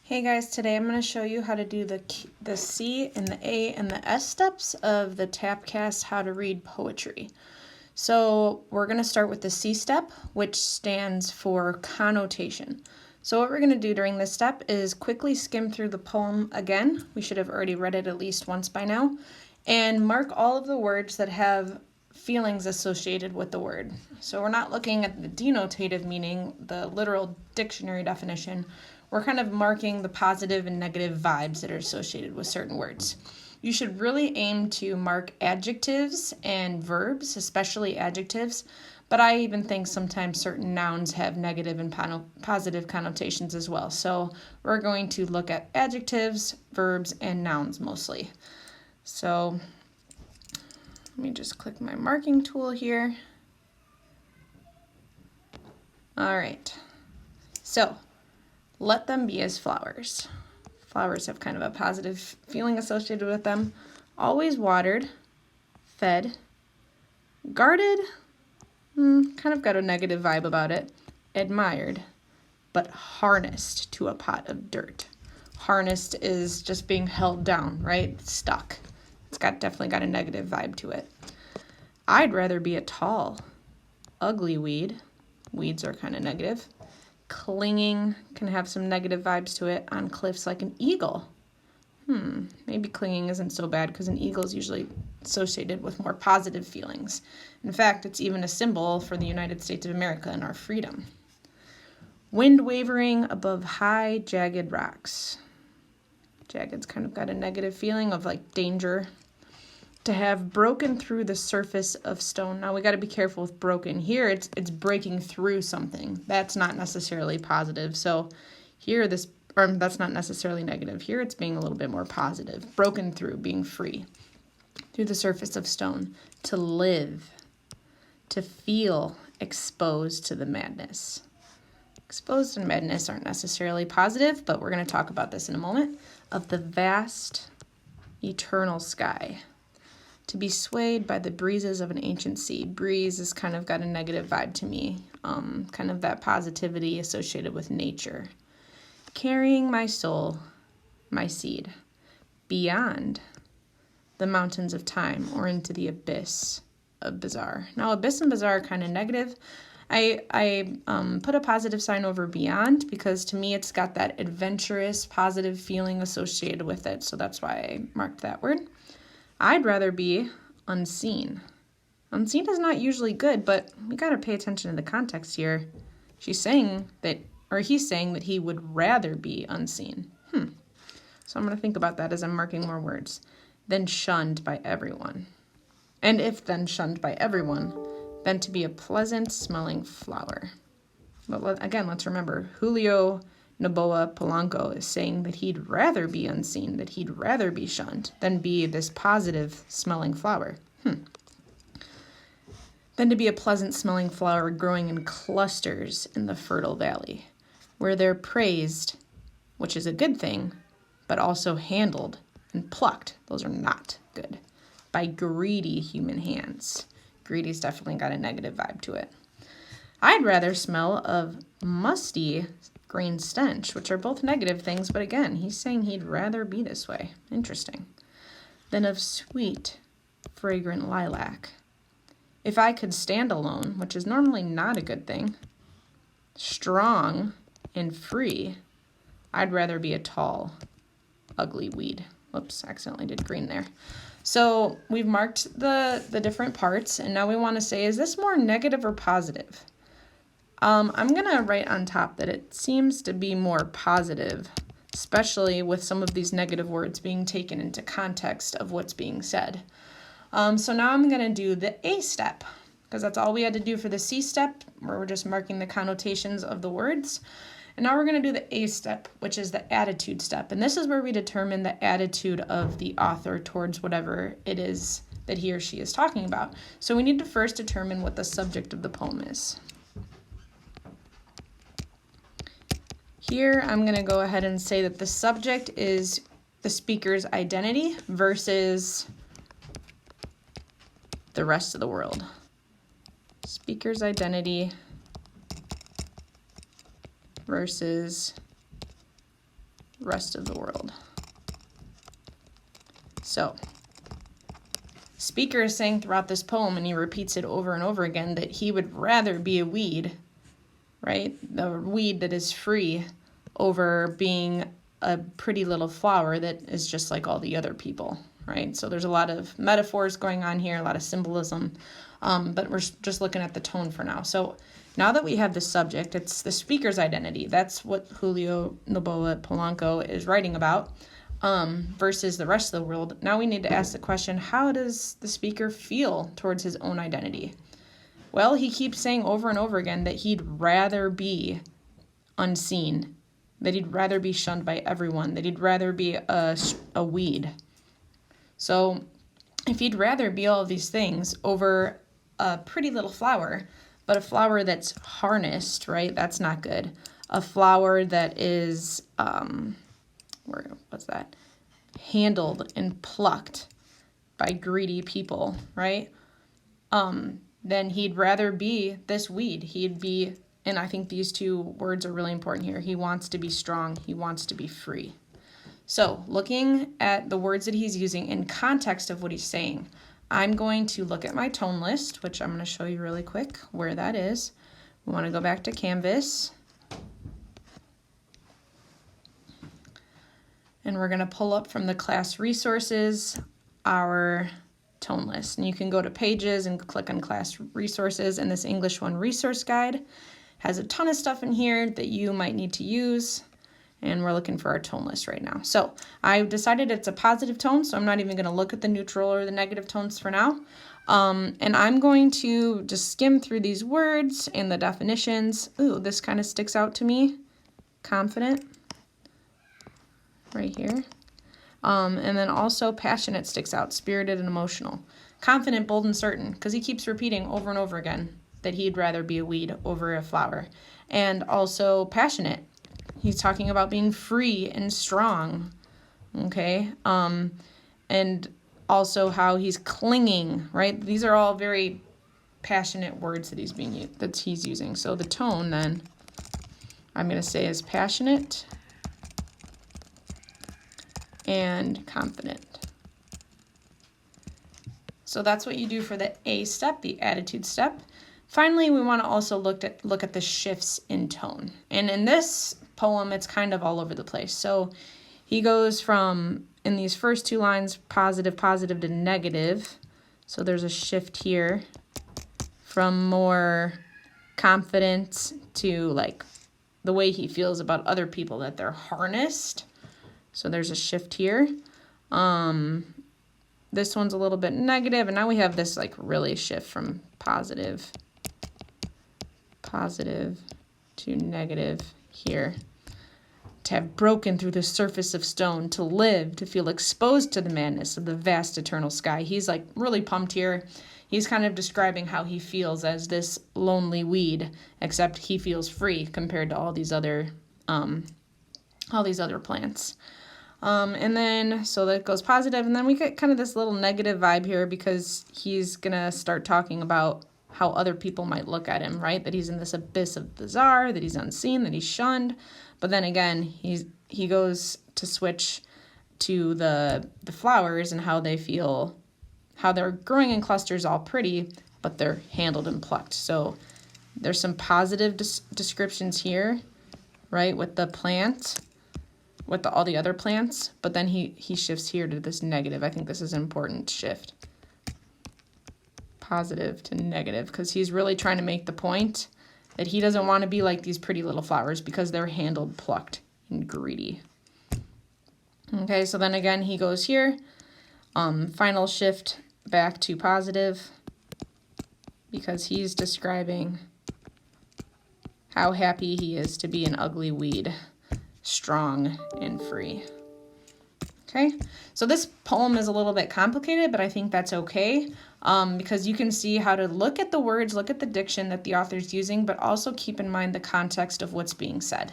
Hey guys, today I'm going to show you how to do the C and the A and the S steps of the Tapcast How to Read Poetry. So we're going to start with the C step, which stands for connotation. So what we're going to do during this step is quickly skim through the poem again. We should have already read it at least once by now. And mark all of the words that have feelings associated with the word. So we're not looking at the denotative meaning, the literal dictionary definition. We're kind of marking the positive and negative vibes that are associated with certain words. You should really aim to mark adjectives and verbs, especially adjectives, but I even think sometimes certain nouns have negative and positive connotations as well. So we're going to look at adjectives, verbs, and nouns mostly. So let me just click my marking tool here. All right, so let them be as flowers. Flowers have kind of a positive feeling associated with them. Always watered, fed, guarded, kind of got a negative vibe about it. Admired, but harnessed to a pot of dirt. Harnessed is just being held down, right? Stuck. It's definitely got a negative vibe to it. I'd rather be a tall, ugly weed. Weeds are kind of negative. Clinging can have some negative vibes to it. On cliffs like an eagle. Maybe clinging isn't so bad because an eagle is usually associated with more positive feelings. In fact, it's even a symbol for the United States of America and our freedom. Wind wavering above high, jagged rocks. Jagged's kind of got a negative feeling of like danger. To have broken through the surface of stone. Now we got to be careful with broken. Here it's breaking through something. That's not necessarily positive. So here that's not necessarily negative. Here it's being a little bit more positive. Broken through, being free. Through the surface of stone. To live. To feel exposed to the madness. Exposed and madness aren't necessarily positive, but we're going to talk about this in a moment. Of the vast, eternal sky. To be swayed by the breezes of an ancient sea. Breeze has kind of got a negative vibe to me. Kind of that positivity associated with nature. Carrying my soul, my seed, beyond the mountains of time or into the abyss of bizarre. Now, abyss and bizarre are kind of negative. I put a positive sign over beyond because to me it's got that adventurous, positive feeling associated with it. So that's why I marked that word. I'd rather be unseen. Unseen is not usually good, but we got to pay attention to the context here. He's saying that he would rather be unseen. So I'm going to think about that as I'm marking more words. Then shunned by everyone. And if then shunned by everyone, then to be a pleasant smelling flower. But again, let's remember, Julio Noboa Polanco is saying that he'd rather be unseen, that he'd rather be shunned than be this positive smelling flower. Then to be a pleasant smelling flower growing in clusters in the fertile valley, where they're praised, which is a good thing, but also handled and plucked. Those are not good. By greedy human hands. Greedy's definitely got a negative vibe to it. I'd rather smell of musty green stench, which are both negative things, but again, he's saying he'd rather be this way. Interesting. Than of sweet, fragrant lilac. If I could stand alone, which is normally not a good thing, strong and free, I'd rather be a tall, ugly weed. Whoops, accidentally did green there. So we've marked the different parts, and now we want to say, is this more negative or positive? I'm going to write on top that it seems to be more positive, especially with some of these negative words being taken into context of what's being said. So now I'm going to do the A step, because that's all we had to do for the C step, where we're just marking the connotations of the words. And now we're going to do the A step, which is the attitude step. And this is where we determine the attitude of the author towards whatever it is that he or she is talking about. So we need to first determine what the subject of the poem is. Here, I'm going to go ahead and say that the subject is the speaker's identity versus the rest of the world. Speaker's identity versus rest of the world. So, speaker is saying throughout this poem, and he repeats it over and over again, that he would rather be a weed, right? The weed that is free over being a pretty little flower that is just like all the other people, right? So there's a lot of metaphors going on here, a lot of symbolism, but we're just looking at the tone for now. So now that we have the subject, it's the speaker's identity. That's what Julio Noboa Polanco is writing about, versus the rest of the world. Now we need to ask the question, how does the speaker feel towards his own identity? Well, he keeps saying over and over again that he'd rather be unseen, that he'd rather be shunned by everyone, that he'd rather be a weed. So if he'd rather be all of these things over a pretty little flower, but a flower that's harnessed, right? That's not good. A flower that is, handled and plucked by greedy people, right? Then he'd rather be this weed. He'd be, and I think these two words are really important here. He wants to be strong. He wants to be free. So looking at the words that he's using in context of what he's saying, I'm going to look at my tone list, which I'm going to show you really quick where that is. We want to go back to Canvas. And we're going to pull up from the class resources our tone list. And you can go to Pages and click on Class Resources, and this English 1 resource guide has a ton of stuff in here that you might need to use. And we're looking for our tone list right now. So I've decided it's a positive tone, so I'm not even going to look at the neutral or the negative tones for now. And I'm going to just skim through these words and the definitions. Ooh, this kind of sticks out to me. Confident, right here. And then also passionate sticks out, spirited and emotional. Confident, bold, and certain, because he keeps repeating over and over again that he'd rather be a weed over a flower. And also passionate. He's talking about being free and strong, okay? And also how he's clinging, right? These are all very passionate words that he's using. So the tone then, I'm going to say is passionate and confident. So that's what you do for the A step, the attitude step. Finally, we want to also look at the shifts in tone. And in this poem, it's kind of all over the place. So he goes from, in these first two lines, positive to negative. So there's a shift here from more confident to like the way he feels about other people, that they're harnessed. So there's a shift here. This one's a little bit negative, and now we have this like really shift from positive to negative here. To have broken through the surface of stone, to live, to feel exposed to the madness of the vast eternal sky. He's like really pumped here. He's kind of describing how he feels as this lonely weed, except he feels free compared to all these other plants. And then, so that goes positive, and then we get kind of this little negative vibe here because he's gonna start talking about how other people might look at him, right? That he's in this abyss of bizarre, that he's unseen, that he's shunned. But then again, he goes to switch to the flowers and how they feel, how they're growing in clusters all pretty, but they're handled and plucked. So there's some positive descriptions here, right, with the plant, with all the other plants, but then he shifts here to this negative. I think this is an important shift. Positive to negative, because he's really trying to make the point that he doesn't want to be like these pretty little flowers because they're handled, plucked, and greedy. Okay, so then again, he goes here. Final shift back to positive because he's describing how happy he is to be an ugly weed, strong and free. Okay, so this poem is a little bit complicated, but I think that's okay because you can see how to look at the words, look at the diction that the author's using, but also keep in mind the context of what's being said.